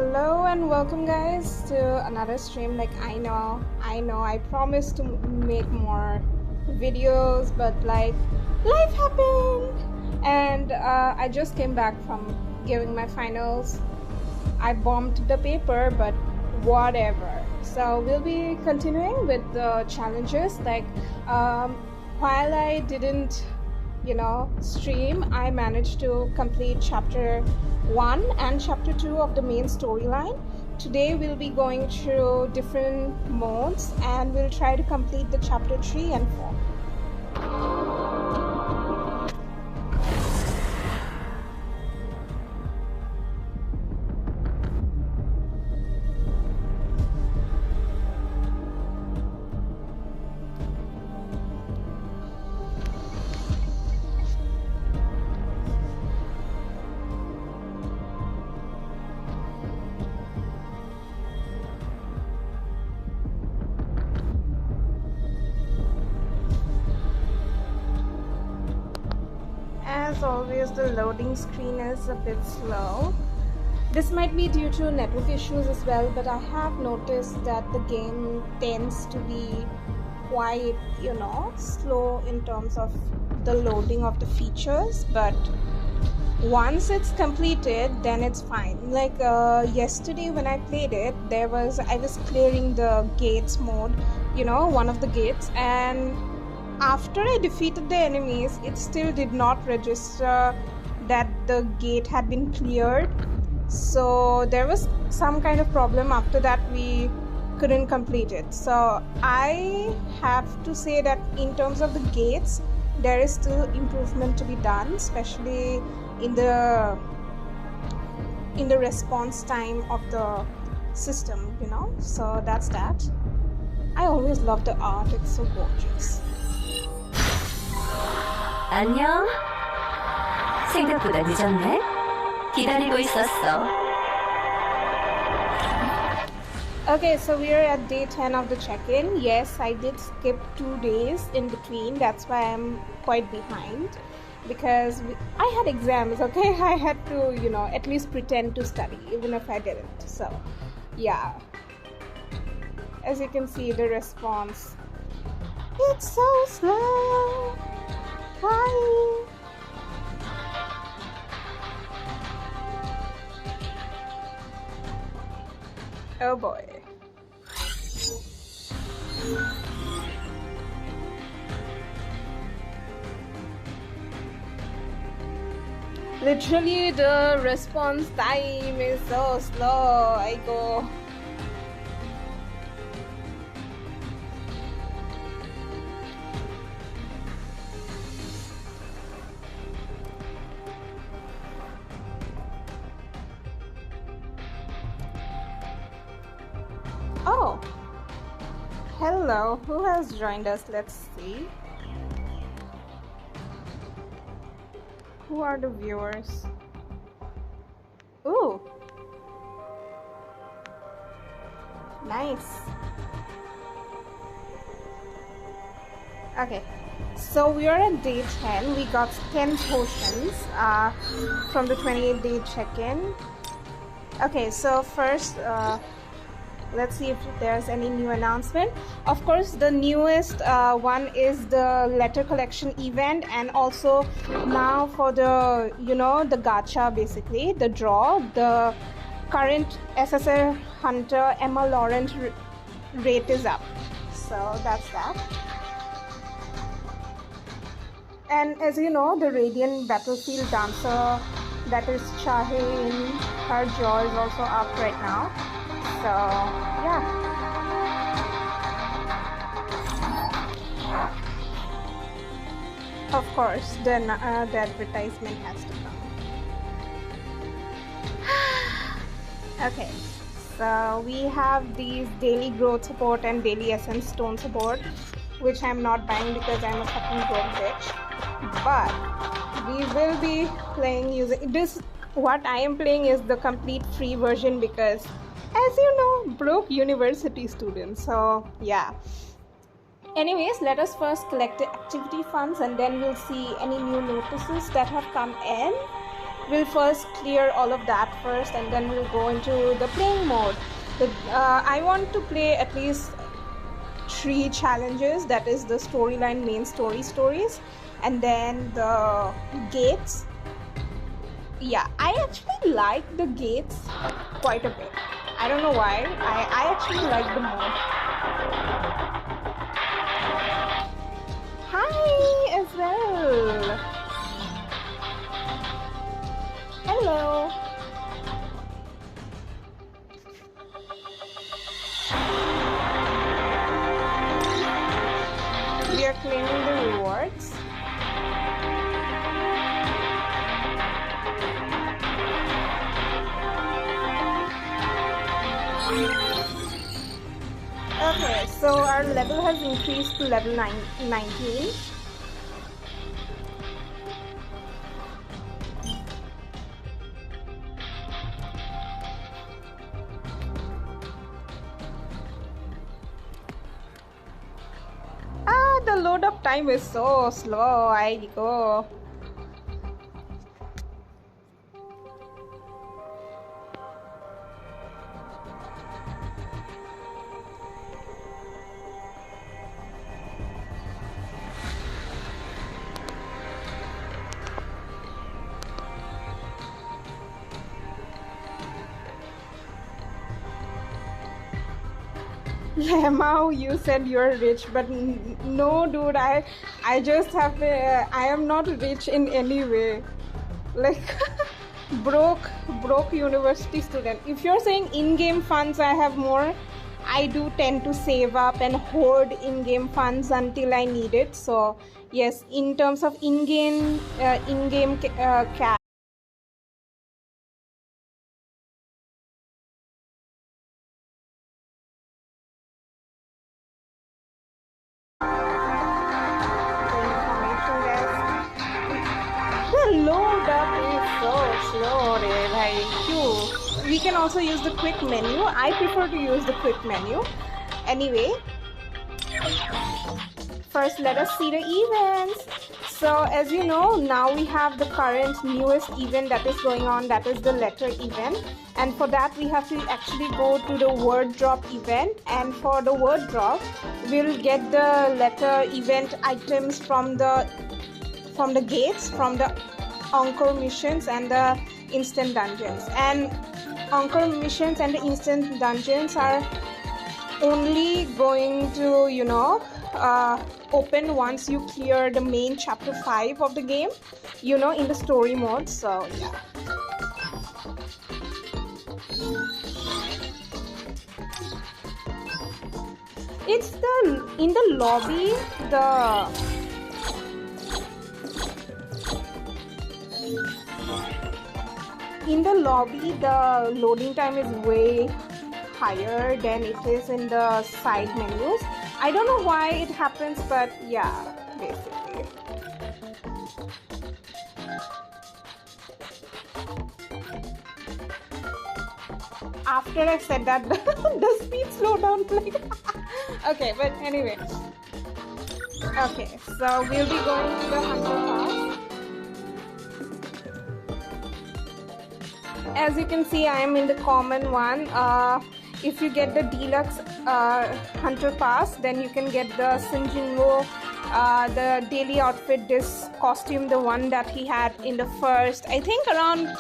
Hello and welcome guys to another stream. I promised to make more videos, but life happened, and I just came back from giving my finals. I bombed the paper, but whatever. So we'll be continuing with the challenges. While I didn't stream, I managed to complete chapter 1 and chapter 2 of the main storyline. Today we'll be going through different modes and we'll try to complete the chapter 3 and 4. As always, the loading screen is a bit slow. This might be due to network issues as well, but I have noticed that the game tends to be quite, slow in terms of the loading of the features, but once it's completed, then it's fine. Yesterday when I played it, I was clearing the gates mode, one of the gates, and after I defeated the enemies, it still did not register that the gate had been cleared. So there was some kind of problem. After that, we couldn't complete it. So I have to say that in terms of the gates, there is still improvement to be done, especially in the response time of the system, So that's that. I always love the art. It's so gorgeous. 안녕? 생각보다 늦었네? 기다리고 있었어. Okay, so we are at day 10 of the check-in. Yes, I did skip 2 days in between. That's why I'm quite behind. Because I had exams, okay? I had to, at least pretend to study, even if I didn't. So, yeah. As you can see, the response. It's so slow. Hi. Oh boy. Literally, the response time is so slow. I go. Oh, hello. Who has joined us? Let's see. Who are the viewers? Ooh, nice. Okay, so we are at day 10. We got 10 potions from the 28-day check-in. Okay, so first, let's see if there's any new announcement. Of course, the newest one is the letter collection event, and also now for the the gacha, basically the draw, the current SSR hunter Emma Laurent rate is up. So that's that. And as you know, the Radiant Battlefield dancer, that is Chahin, her jaw is also up right now. So yeah. Of course, then the advertisement has to come. Okay, so we have these daily growth support and daily essence stone support, which I'm not buying because I'm a fucking broke bitch. But we will be playing using this. What I am playing is the complete free version because, as you know, broke university students. So yeah. Anyways, let us first collect the activity funds and then we'll see any new notices that have come in. we'll first clear all of that first, and then we'll go into the playing mode. I want to play at least 3 challenges, that is the storyline, main stories, and then the gates. Yeah, I actually like the gates quite a bit. I don't know why. I actually like the mode. Hi as well. Hello. We are claiming the rewards. Okay, so our level has increased to level 19. The load up time is so slow. I go. Lemao, you said you're rich, but no, dude. I just have. I am not rich in any way. Like broke university student. If you're saying in-game funds, I have more. I do tend to save up and hoard in-game funds until I need it. So yes, in terms of in-game cash. Load up is so slow, like we can also use the quick menu. I prefer to use the quick menu. Anyway, first let us see the events. So as you know, now we have the current newest event that is going on, that is the letter event, and for that we have to actually go to the word drop event, and for the word drop we'll get the letter event items from the gates, from the Encore missions and the instant dungeons. And Encore missions and the instant dungeons are only going to, open once you clear the main chapter 5 of the game, in the story mode. So yeah. It's in the lobby, the loading time is way higher than it is in the side menus. I don't know why it happens, but yeah, basically. After I said that, the speed slowed down. Okay, but anyway. Okay, so we'll be going to the Hunter Pass. As you can see, I am in the common one. If you get the deluxe Hunter Pass, then you can get the Sinjinwo, the daily outfit, this costume, the one that he had in the first, I think around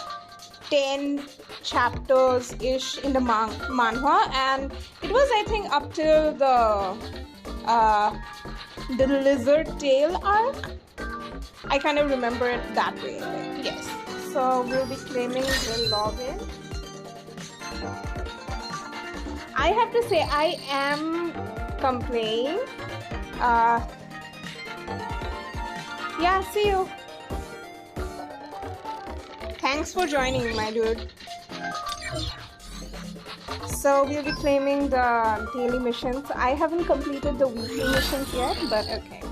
10 chapters ish in the manhwa, and it was, I think, up till the lizard tail arc. I kind of remember it that way. Yes. So we'll be claiming the login. I have to say, I am complaining. Yeah, see you. Thanks for joining, my dude. So we'll be claiming the daily missions. I haven't completed the weekly missions yet, but okay.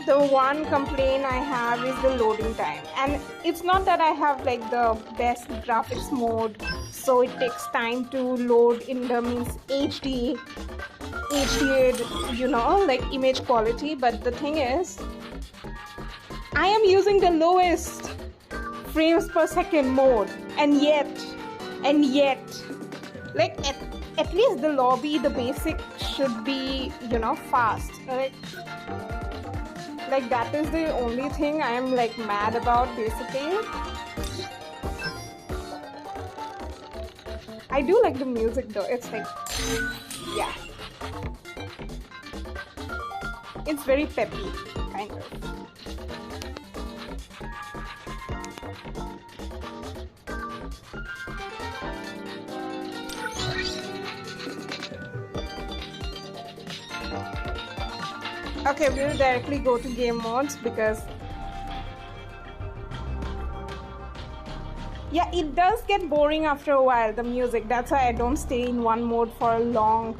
the one complaint I have is the loading time, and it's not that I have like the best graphics mode, so it takes time to load in the means HD, like image quality. But the thing is, I am using the lowest frames per second mode, and yet, like at least the lobby, the basic should be fast. Like that is the only thing I am like mad about basically. I do like the music though. It's like, yeah, it's very peppy kind of. Okay, we'll directly go to game modes because yeah, it does get boring after a while, the music. That's why I don't stay in one mode for long,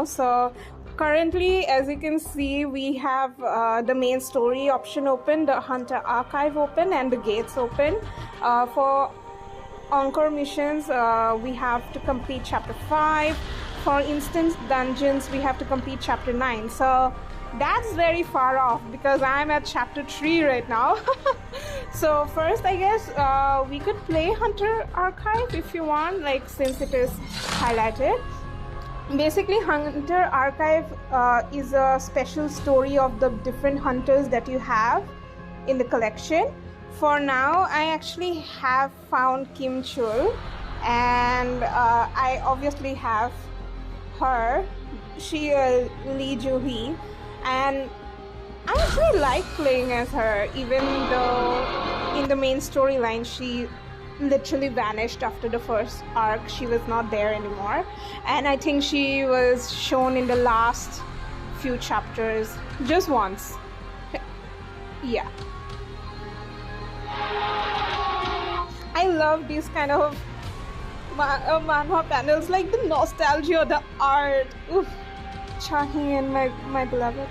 So currently, as you can see, we have the main story option open, the Hunter Archive open, and the gates open. For Encore missions, we have to complete chapter 5. For instance dungeons, we have to complete chapter 9. So that's very far off because I'm at chapter 3 right now. So first, I guess we could play Hunter Archive if you want, like since it is highlighted. Basically, Hunter Archive is a special story of the different hunters that you have in the collection. For now, I actually have found Kim Chul, and I obviously have her, she Lee Joo-hee, and I actually like playing as her, even though in the main storyline she literally vanished after the first arc. She was not there anymore, and I think she was shown in the last few chapters just once. Yeah, I love these kind of manhwa panels, like the nostalgia, the art. Oof, Cha-hee and my beloved.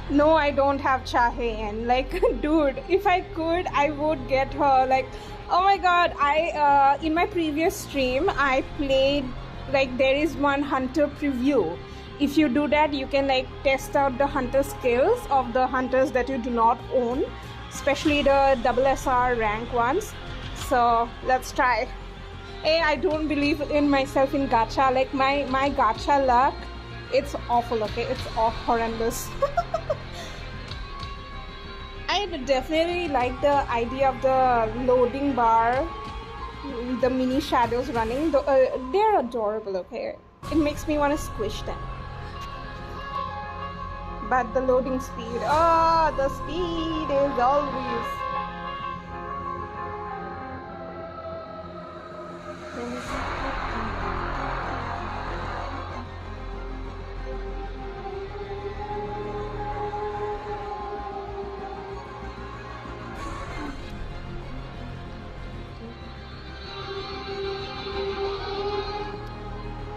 No, I don't have Cha-hee. Like, dude, if I could, I would get her. Like, oh my god, I in my previous stream, I played, like, there is one hunter preview. If you do that, you can, like, test out the hunter skills of the hunters that you do not own, especially the SSR rank ones. So, let's try. Hey, I don't believe in myself in gacha. Like, my gacha luck, it's awful, okay? It's horrendous. I definitely like the idea of the loading bar, the mini shadows running. They're adorable, okay? It makes me want to squish them. But the loading speed, the speed is always...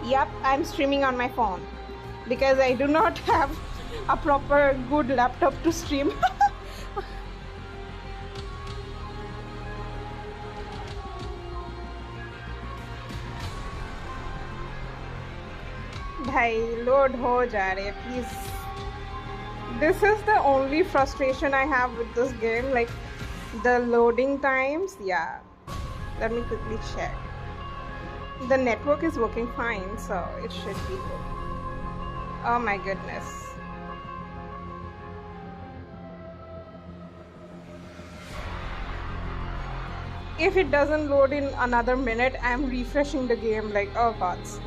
Yep, I'm streaming on my phone because I do not have a proper good laptop to stream. भाई load हो जा रहे, please. This is the only frustration I have with this game, like the loading times. Yeah, let me quickly check. The network is working fine, so it should be good. Oh my goodness. If it doesn't load in another minute, I'm refreshing the game like, oh gods.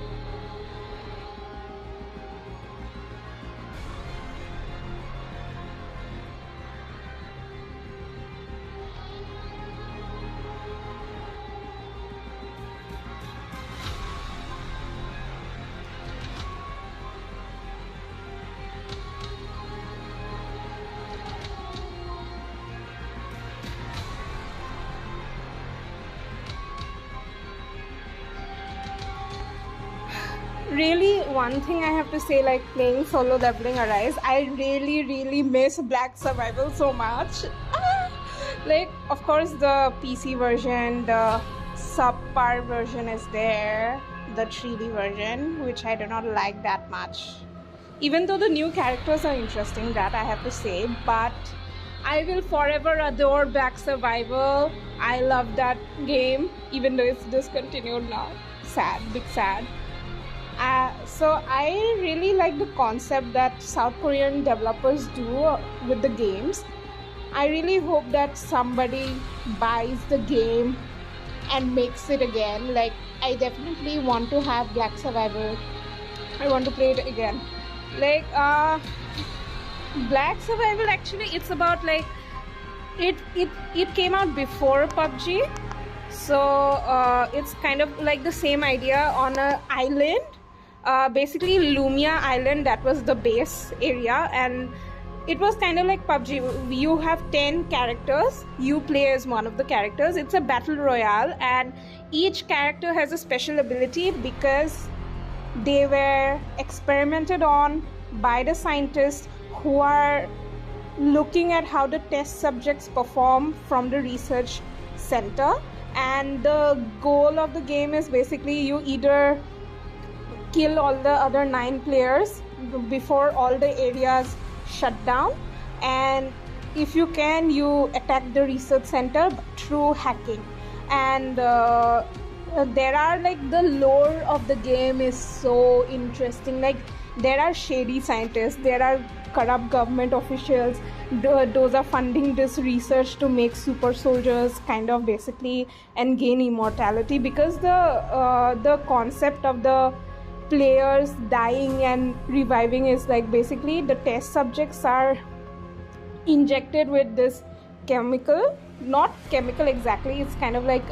Really, one thing I have to say, like playing Solo Leveling Arise, I really miss Black Survival so much. Like, of course, the PC version, the subpar version is there, the 3D version, which I do not like that much. Even though the new characters are interesting, that I have to say, but I will forever adore Black Survival. I love that game, even though it's discontinued now. Sad, big sad. So I really like the concept that South Korean developers do with the games. I really hope that somebody buys the game and makes it again. Like, I definitely want to have Black Survival. I want to play it again. Like, Black Survival, actually, it's about like it came out before PUBG, so it's kind of like the same idea on an island. Basically Lumia Island, that was the base area, and it was kind of like PUBG. You have 10 characters, you play as one of the characters. It's a battle royale, and each character has a special ability because they were experimented on by the scientists who are looking at how the test subjects perform from the research center. And the goal of the game is basically you either kill all the other 9 players before all the areas shut down, and if you can, you attack the research center through hacking. And there are like, the lore of the game is so interesting. Like, there are shady scientists, there are corrupt government officials, those are funding this research to make super soldiers, kind of, basically, and gain immortality, because the concept of the players dying and reviving is like, basically the test subjects are injected with this chemical, not chemical exactly, it's kind of like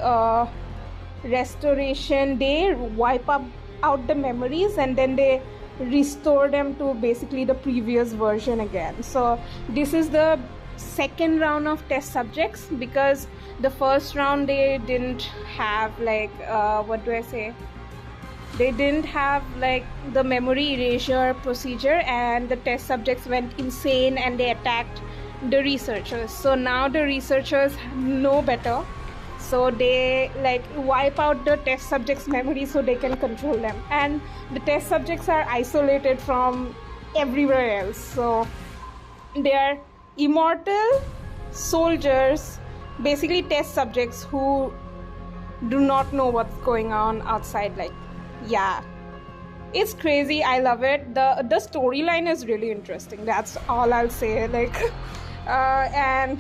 restoration. They wipe out the memories and then they restore them to basically the previous version again. So this is the second round of test subjects, because the first round they didn't have like they didn't have like the memory erasure procedure, and the test subjects went insane and they attacked the researchers. So now the researchers know better, so they like wipe out the test subjects' memory so they can control them, and the test subjects are isolated from everywhere else. So they are immortal soldiers, basically test subjects who do not know what's going on outside. Like, yeah, it's crazy. I love it. The storyline is really interesting, that's all I'll say. Like and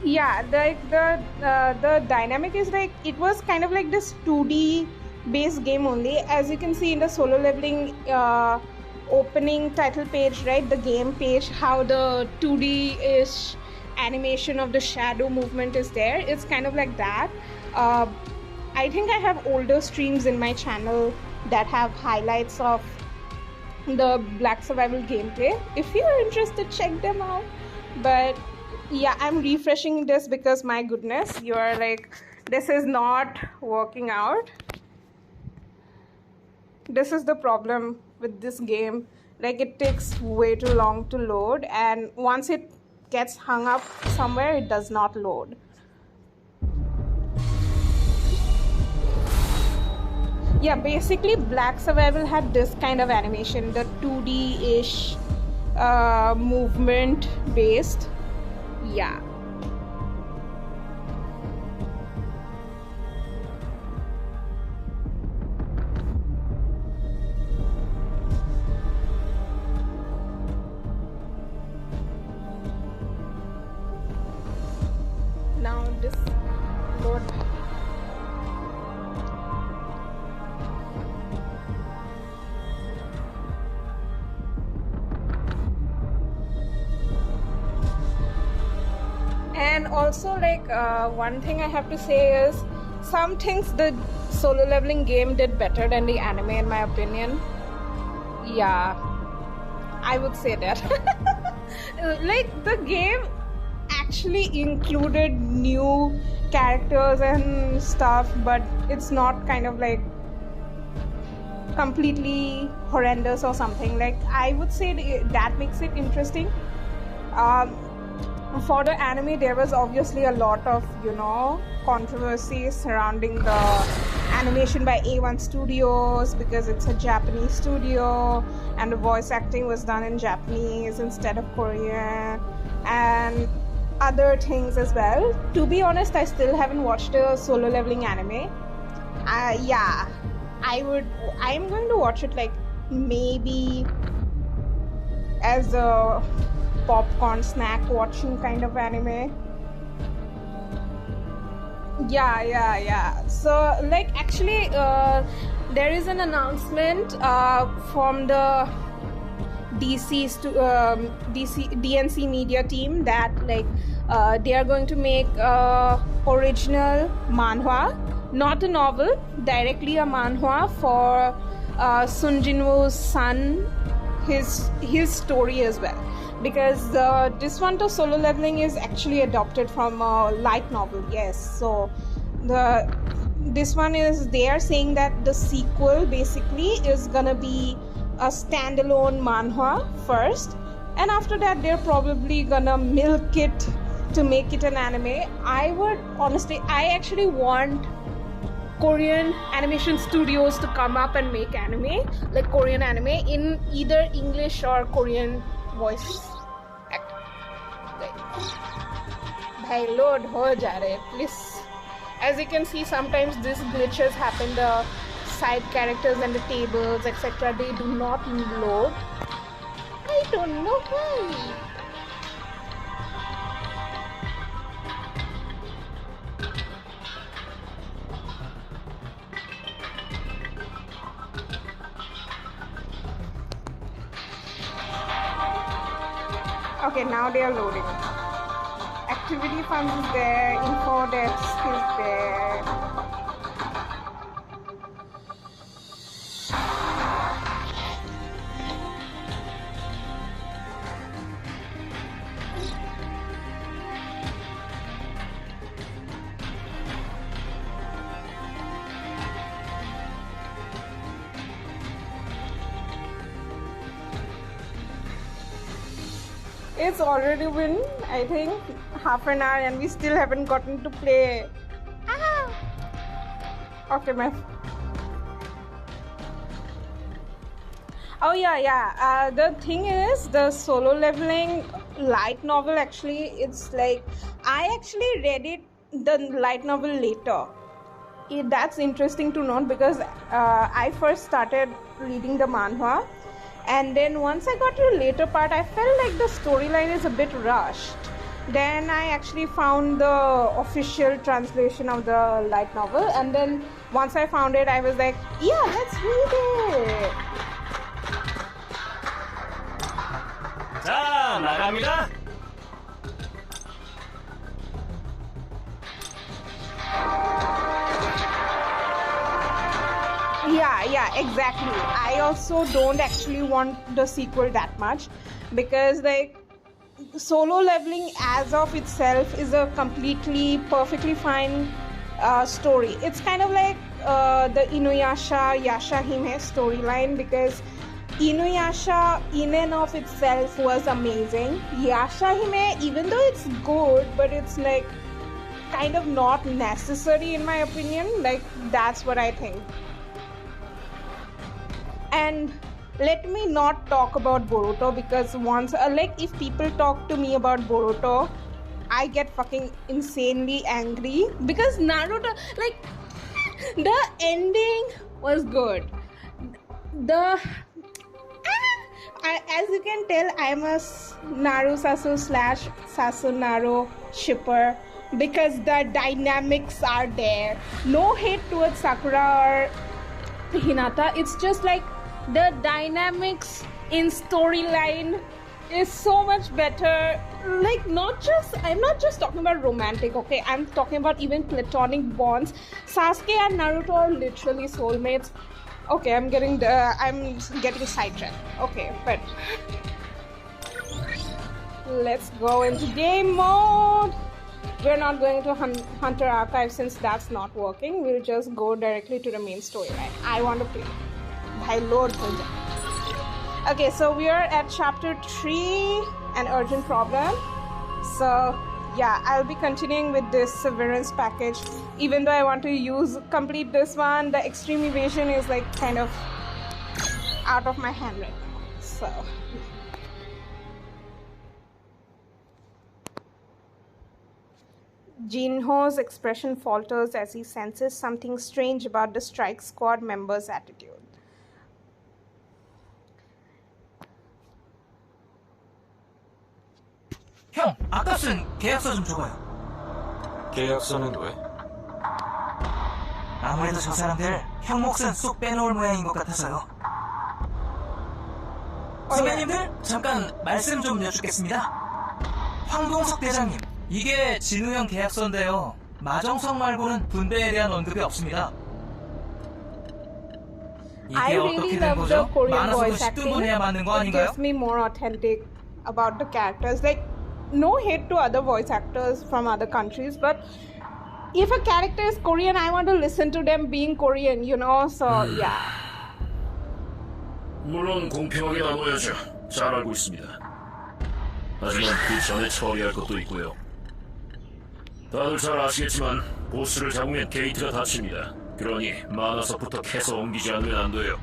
yeah, like the dynamic is like, it was kind of like this 2D based game only. As you can see in the Solo Leveling opening title page, right, the game page, how the 2D-ish animation of the shadow movement is there. It's kind of like that. I think I have older streams in my channel that have highlights of the Black Survival gameplay. If you're interested, check them out. But yeah, I'm refreshing this because, my goodness, you are like, this is not working out. This is the problem with this game. Like, it takes way too long to load, and once it gets hung up somewhere, it does not load. Yeah, basically Black Survival had this kind of animation, the 2D-ish movement based. Yeah. Now this load. And also, like, one thing I have to say is, some things the Solo Leveling game did better than the anime, in my opinion. Yeah, I would say that. Like, the game actually included new characters and stuff, but it's not kind of like completely horrendous or something. Like, I would say that makes it interesting. For the anime, there was obviously a lot of, controversy surrounding the animation by A1 Studios, because it's a Japanese studio and the voice acting was done in Japanese instead of Korean, and other things as well. To be honest, I still haven't watched a Solo Leveling anime. Yeah, I'm going to watch it, like, maybe as a popcorn snack watching kind of anime. Yeah. So, like, actually, there is an announcement from the DNC media team that, like, they are going to make original manhwa, not a novel, directly a manhwa for Sun Jinwoo's son, his story as well, because this one to Solo Leveling is actually adopted from a light novel. Yes, so this one is, they are saying that the sequel basically is gonna be a standalone manhwa first, and after that they're probably gonna milk it to make it an anime. I actually want Korean animation studios to come up and make anime, like Korean anime, in either English or Korean voice acting. Bhai load ho ja rahe, please. As you can see, sometimes these glitches happen. The side characters and the tables, etc., they do not load. I don't know why. Okay, now they are loading. Activity funds is there, info desk is there. It's already been, I think, half an hour and we still haven't gotten to play. Okay, oh yeah. The thing is, the Solo Leveling light novel, actually, it's like, I actually read the light novel later. That's interesting to note, because I first started reading the manhwa, and then once I got to the later part, I felt like the storyline is a bit rushed. Then I actually found the official translation of the light novel, and then once I found it, I was like, yeah, let's read it. 자, 나갑니다. Yeah, exactly. I also don't actually want the sequel that much, because, like, Solo Leveling as of itself is a completely perfectly fine story. It's kind of like the Inuyasha Yashahime storyline, because Inuyasha in and of itself was amazing. Yashahime, even though it's good, but it's like kind of not necessary in my opinion. Like, that's what I think. And let me not talk about Boruto, because once, like, if people talk to me about Boruto, I get fucking insanely angry, because Naruto, like, the ending was good. As you can tell, I'm a Naru-Sasu / Sasu-Naru shipper, because the dynamics are there. No hate towards Sakura or Hinata, it's just like the dynamics in storyline is so much better. Like, I'm not just talking about romantic, okay? I'm talking about even platonic bonds. Sasuke and Naruto are literally soulmates. Okay, I'm getting sidetracked. Okay, but let's go into game mode. We're not going to Hunter Archive since that's not working. We'll just go directly to the main storyline. I want to play. Bhai load ho jaye. Okay, so we are at chapter 3, an urgent problem. So yeah, I'll be continuing with this severance package. Even though I want to complete this one, the extreme evasion is like kind of out of my hand right now. So Jinho's expression falters as he senses something strange about the strike squad members' attitude. 형, 아까 쓴 계약서 좀 줘봐요. 계약서는 왜? 아무래도 저 사람들 형 몫은 쏙 빼놓을 모양인 것 같아서요. 선배님들, 잠깐 말씀 좀 여쭙겠습니다. 황동석 대장님, 이게 진우 형 계약서인데요. 마정석 말고는 분배에 대한 언급이 없습니다. I 이게 really 어떻게 된 love the 거죠? Korean 많아서도 voice acting. 10등분 해야 맞는 거 It 아닌가요? gives me more authentic about the characters. Like, no hate to other voice actors from other countries, but if a character is Korean, I want to listen to them being Korean, you know? So, yeah. 물론 공평하게 나눠야죠. 잘 알고 있습니다. 하지만 그 전에 처리할 것도 있고요. 다들 잘 아시겠지만 보스를 잡으면 게이트가 닫힙니다. 그러니 마나석부터 캐서 옮기지 않으면 안 돼요.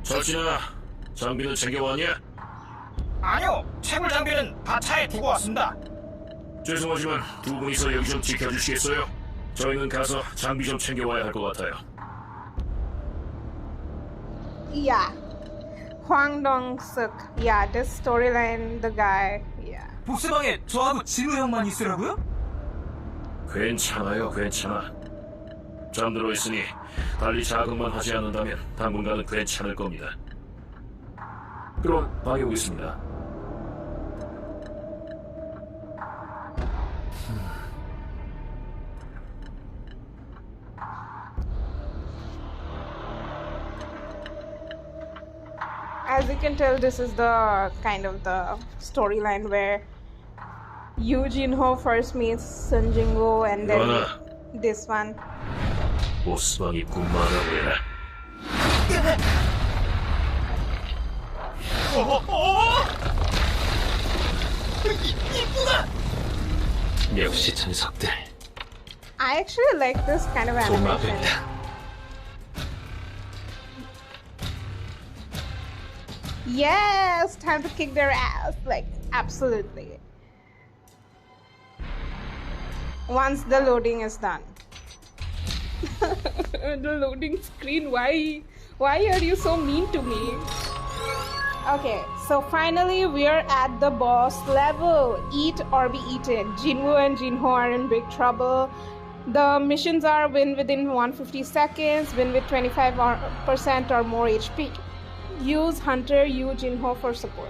철진아, 장비는 챙겨왔냐? 아니요, 채굴 장비는 다 차에 두고 왔습니다. 죄송하지만 두 분이서 여기 좀 지켜주시겠어요? 저희는 가서 장비 좀 챙겨와야 할 것 같아요. Yeah. Hwang Dong-suk. Yeah, this storyline, the guy, yeah. 복수방에 저하고 진우 형만 있으라고요? 괜찮아요, 괜찮아. 잠들어 있으니 달리 자극만 하지 않는다면 당분간은 괜찮을 겁니다. 그럼 방에 오겠습니다. As you can tell, this is the kind of the storyline where Yoo Jin-ho first meets Sun Jin-woo and then 요하나, this one. 보스방 입구 마감을 해라. 역시 천석들. I actually like this kind of animation. 도마뱀이다. Yes, time to kick their ass. Like, absolutely. Once the loading is done. The loading screen, why are you so mean to me? Okay, so finally we are at the boss level. Eat or be eaten. Jinwoo and Jinho are in big trouble. The missions are win within 150 seconds, win with 25% or more HP. Use Hunter Yoo Jin-ho for support.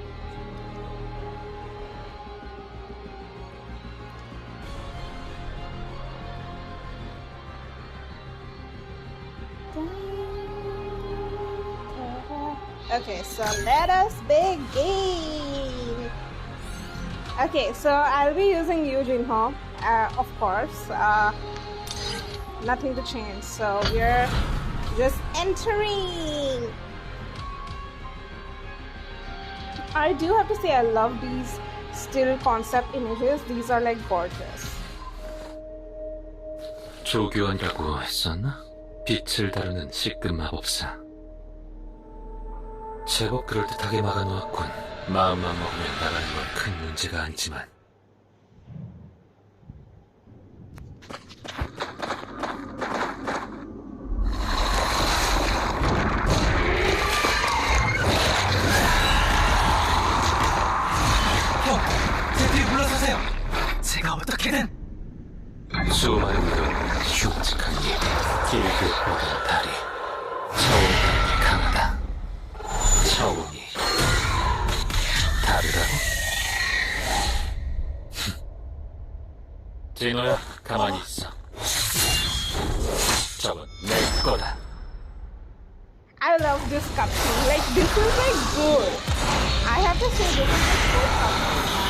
Okay, so let us begin. Okay, so I'll be using Yoo Jin-ho, of course. Nothing to change, so we're just entering. I do have to say I love these still concept images. These are like gorgeous. 조교환이라고 했었나? 빛을 다루는 시급 마법사. 제법 그럴듯하게 막아놓았군. 마음만 먹으면 나가는 건 큰 문제가 아니지만. 형, 제 뒤에 물러서세요. 제가 어떻게든. 수많은 건 흉측한 입, 길게 뻗은 다리. 차원이 강하다. 차원이 다르다고? 진호야, 가만히 있어. 저건 내 거다. I love this cutscene. Like, this is like good. I have to say, this is like good cutscene.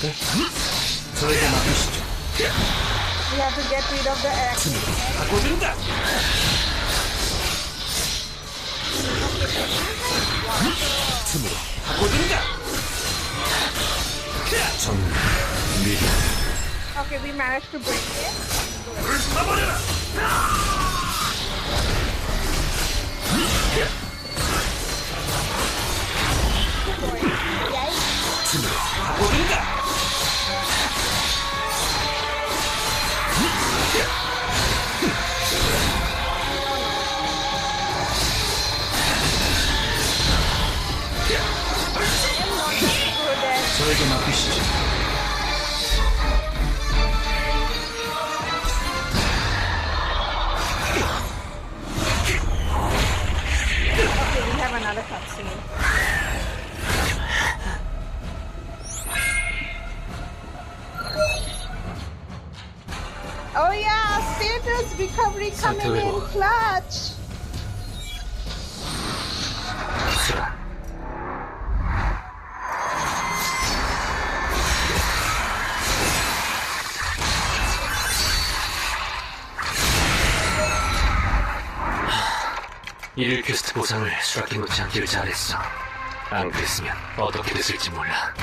할까? 저에게 맡기시죠. We have to get rid of the X. 바꿔준다. 틈으로 바꿔준다. 전 미리 Okay, we managed to break it. 불타버려라. Yikes. 틈으로 바꿔준다. Good at 저에게 맡기시죠. Okay, we have another cutscene. Oh yeah, status recovery coming in clutch. 수라. 일일 퀘스트 보상을 수락해 놓지 않기를 잘했어. 안 그랬으면 어떻게 됐을지 몰라.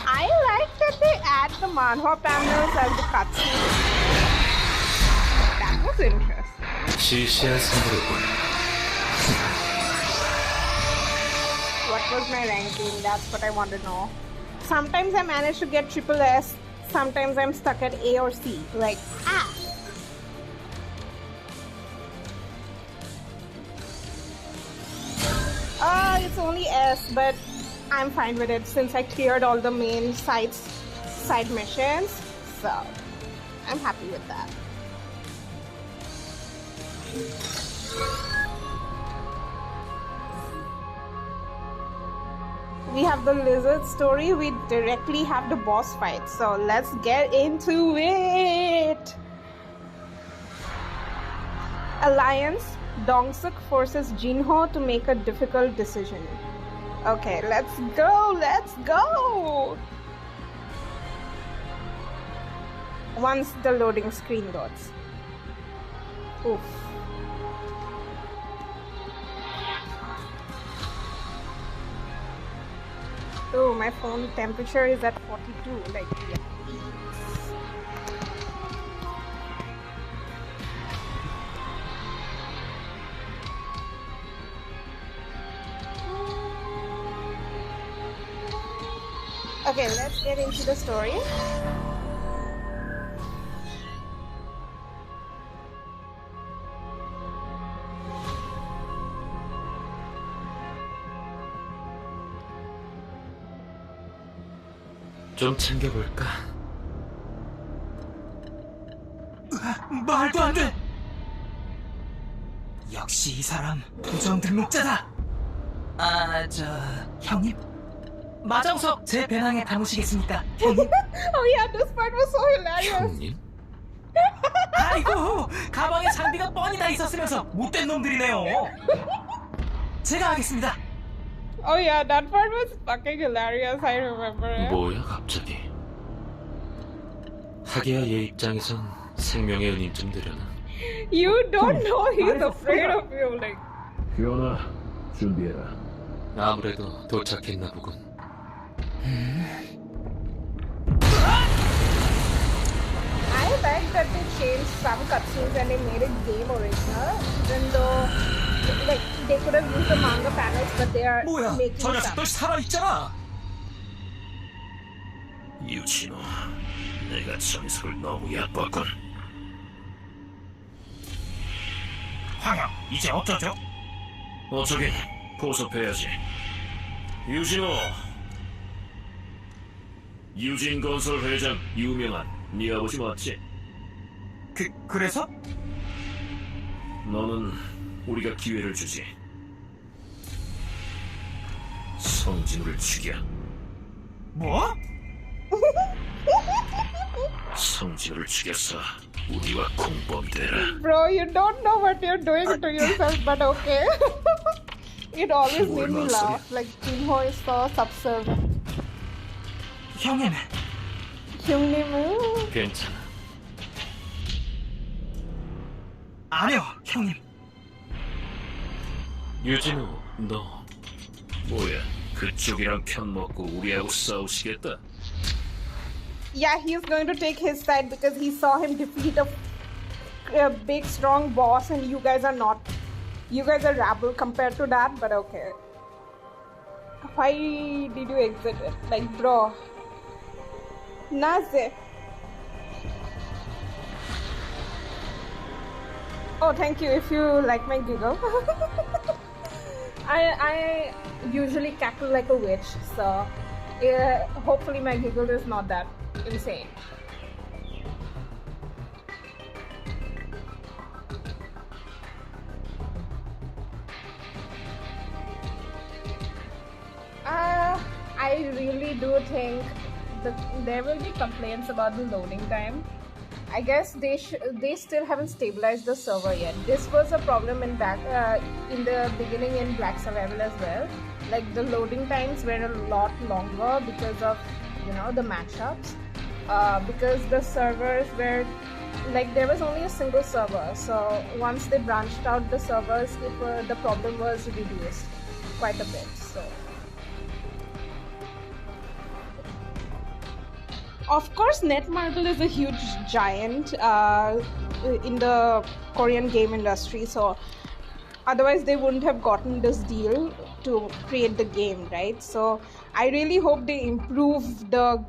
I like that they add the manhwa panels as the cutscene. That was interesting. 시시한 선물이군. What was my ranking? That's what I want to know. Sometimes I manage to get triple S, sometimes I'm stuck at A or C. Like, ah! It's only S, but I'm fine with it since I cleared all the main side missions. So, I'm happy with that. We have the lizard story, we directly have the boss fight. So, let's get into it! Alliance, Dongsuk forces Jinho to make a difficult decision. Okay, let's go, let's go! Once the loading screen loads. Oof. Oh, my phone temperature is at 42, like, yeah. Okay, let's get into the story. 좀 챙겨볼까? 말도 안 돼. 역시 이 사람 부정 등록자다. 형님. 마정석 제 배낭에 담으시겠습니까? 형님? Oh yeah, this part was so hilarious. 형님? 아이고, 가방에 장비가 뻔히 다 있었으면서 못된 놈들이네요. 제가 하겠습니다. Oh yeah, that part was fucking hilarious. I remember it. 뭐야 갑자기? 하기야 얘 입장에선 생명의 은인 좀 되려나? You don't know he's afraid of you, like. 피오나, 준비해라. 아무래도 도착했나 보군. I like that they changed some cutscenes and they made it game original, even though like they could have used the manga panels, but they are 뭐야, making 저 녀석 some. 널 살아있잖아. 유진호, 내가 저 녀석을 너무 얕봤군. 황영, 이제 어쩌죠? 어쩌긴 보섭해야지. 유진호, 유진건설 회장 유명한 네 아버지 맞지? 그래서? 너는 우리가 기회를 주지. 성진우를 죽여. 뭐? 성진우를 죽여서 우리와 공범이 되라. Bro, you don't know what you're doing to yourself, but okay. It always made me laugh. Like Jinho is so subservient. 형님, 형님은 괜찮아. 아니요, 형님. 유진우, 너 뭐야, 그쪽이랑 편먹고 우리하고 싸우시겠다? yeah, he's going to take his side because he saw him defeat a big strong boss and you guys are not. You guys are rabble compared to that, but okay. Why did you exit it? Like, bro. Naze. Oh, thank you if you like my giggle. I usually cackle like a witch, so hopefully my giggle is not that insane. I really do think there will be complaints about the loading time. I guess they still haven't stabilized the server yet. This was a problem in the beginning in Black Survival as well. Like the loading times were a lot longer because of the matchups. Because the servers were like there was only a single server. So once they branched out the servers, the problem was reduced quite a bit. So. Of course, Netmarble is a huge giant in the Korean game industry, so otherwise they wouldn't have gotten this deal to create the game, right? So I really hope they improve the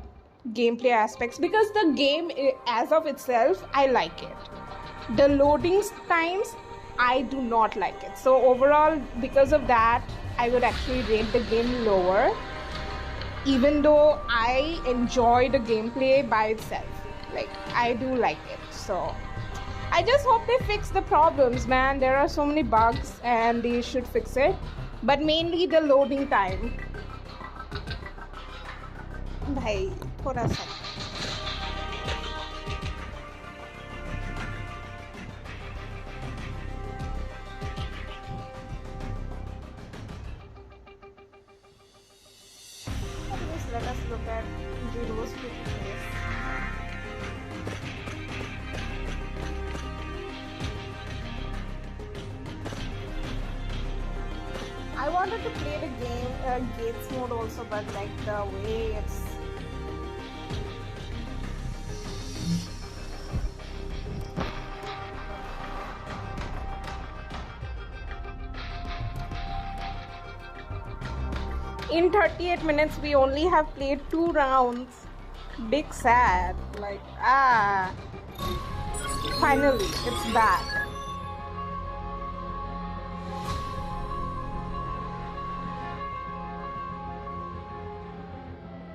gameplay aspects because the game as of itself, I like it. The loading times, I do not like it. So overall, because of that, I would actually rate the game lower. Even though I enjoy the gameplay by itself, like I do like it. So I just hope they fix the problems, man. There are so many bugs and they should fix it, but mainly the loading time. Bhai, thoda sa. Let us look at Jiro's pretty face. I wanted to play the game Gates mode also, but like the way it's in 38 minutes we only have played 2 rounds. Big sad. Like finally it's back.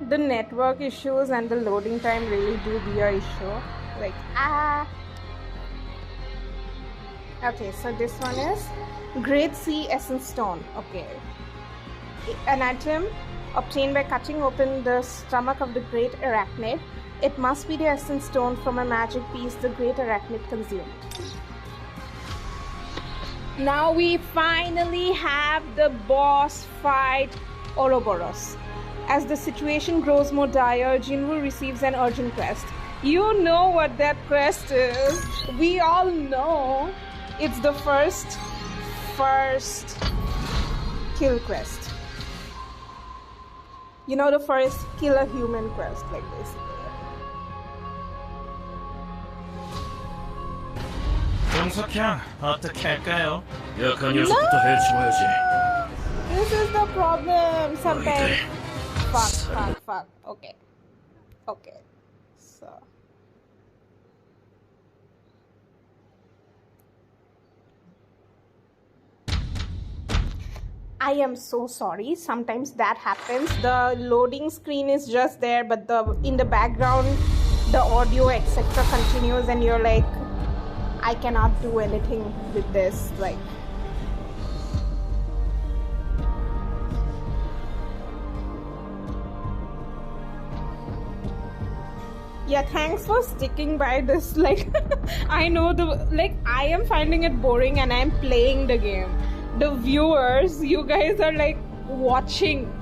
The network issues and the loading time really do be an issue. Like okay, so this one is Great Sea Essence Stone. Okay. An item obtained by cutting open the stomach of the great arachnid. It must be the essence stone from a magic piece the great arachnid consumed. Now we finally have the boss fight Ouroboros. As the situation grows more dire, Jinwoo receives an urgent quest. You know what that quest is. We all know it's the first kill quest. You know, the first kill a human quest, like this. 동석형 어떻게 할까요? 약한 녀석부터 해치워야지. This is the problem sometimes. Fuck. Okay. So. I am so sorry. Sometimes that happens. The loading screen is just there, but in the background, the audio etc. continues, and you're like, I cannot do anything with this. Like, yeah, thanks for sticking by this. Like, I know I am finding it boring, and I'm playing the game. The viewers, you guys are like watching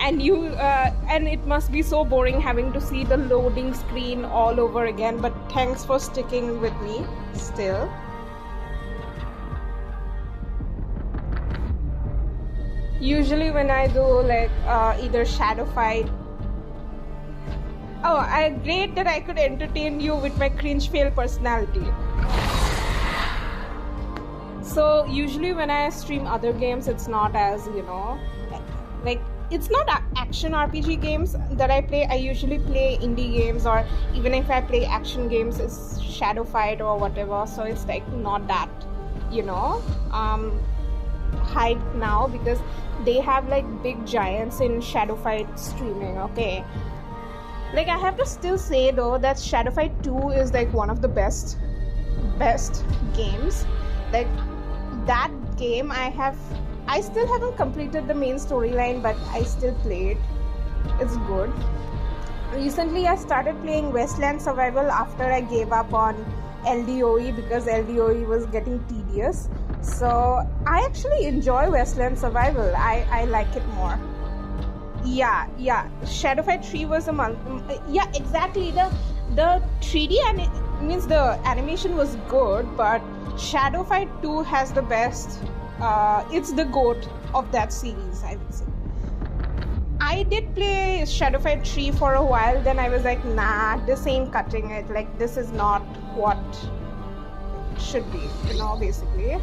and it must be so boring having to see the loading screen all over again, but thanks for sticking with me still. Usually when I do like either shadow fight. Oh, great that I could entertain you with my cringe fail personality. So usually when I stream other games, it's not as, like, it's not action RPG games that I play. I usually play indie games, or even if I play action games, it's shadow fight or whatever. So it's like not that, hype now, because they have like big giants in shadow fight streaming. Okay, like I have to still say though that Shadow Fight 2 is like one of the best games. Like that game, I still haven't completed the main storyline, but I still play it. It's good. Recently I started playing Wasteland Survival after I gave up on LDOE because LDOE was getting tedious. So I actually enjoy Wasteland Survival. I like it more. Yeah, Shadow Fight 3 was a month. Yeah, exactly. The 3D means the animation was good, but Shadow Fight 2 has the best. It's the GOAT of that series, I would say. I did play Shadow Fight 3 for a while, then I was like, nah, this ain't cutting it. Like, this is not what it should be, basically.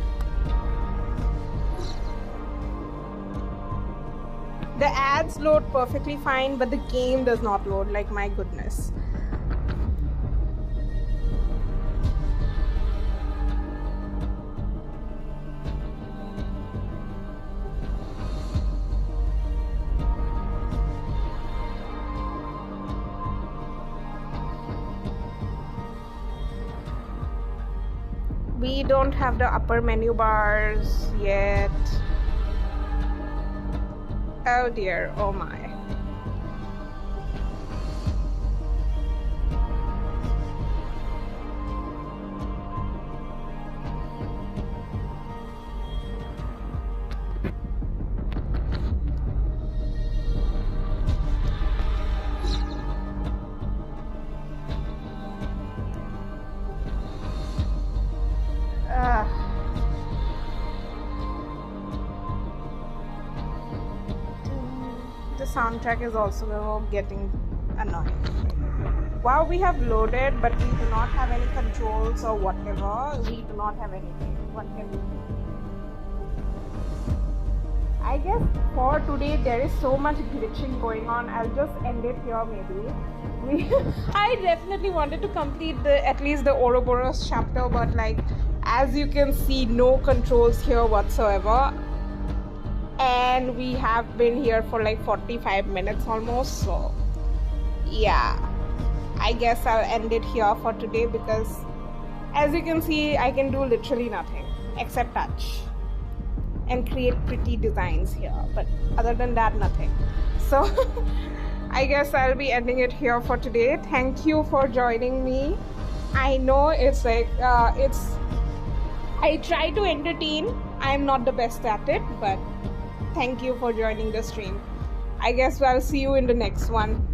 The ads load perfectly fine, but the game does not load, like, my goodness. We don't have the upper menu bars yet. Oh dear, oh my. The soundtrack is also getting annoying. Wow, we have loaded, but we do not have any controls or whatever. We do not have anything. What can we do? I guess for today there is so much glitching going on. I'll just end it here maybe. I definitely wanted to complete at least the Ouroboros chapter, but like as you can see, no controls here whatsoever. And we have been here for like 45 minutes almost, so yeah, I guess I'll end it here for today, because as you can see, I can do literally nothing except touch and create pretty designs here, but other than that, nothing. So I guess I'll be ending it here for today. Thank you for joining me. I know it's like I try to entertain. I'm not the best at it, but thank you for joining the stream. I guess I'll see you in the next one.